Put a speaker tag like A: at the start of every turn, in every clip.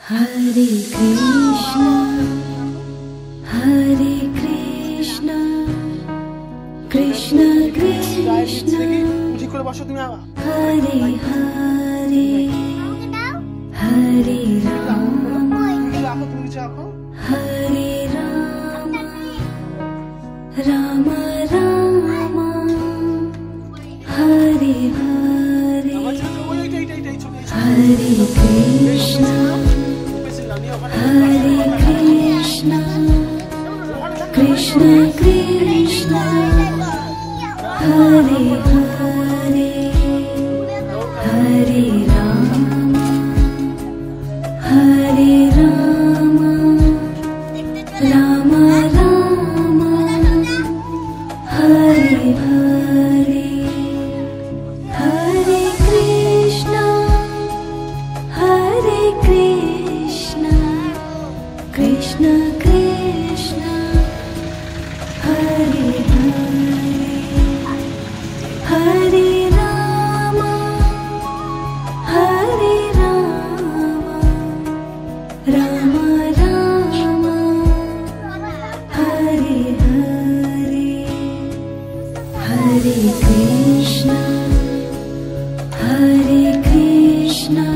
A: Hare Krishna, Hare Krishna, Krishna Krishna, Hare Hare, Hare Rama, Hare Rama, Rama Rama, Hare Hare, Hare Krishna, Hare Krishna, Krishna Krishna, Hare Hare, Hare Rama, Hare Rama, Rama Rama, Hare Hare, Hare Krishna, Hare Krishna, Krishna Krishna, Hare Hare, Hare Rama, Hare Rama, Rama Rama, Hare Hare, Hare Krishna, Hare Krishna,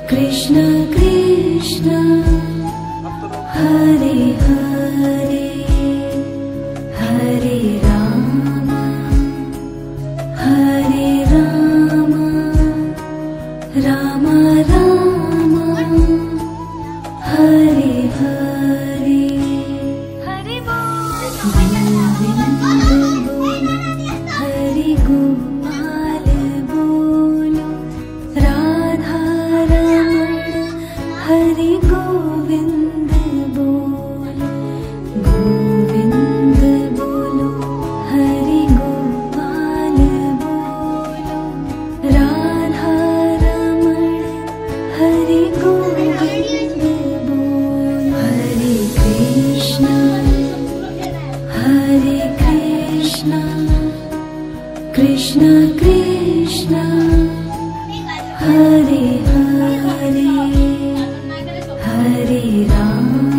A: Krishna Krishna, Hare Hare, Hare Rama, Hare Rama, Rama Rama, Hare Hare, Hare Gopal bolo, Radha Raman, Hare Govind bolo, Govind bolo, Hare Gopal bolo, Radha Raman, Hare Govind bolo, Hare Krishna, Hare Krishna, Krishna Krishna, Hare Hare, Hare Rama,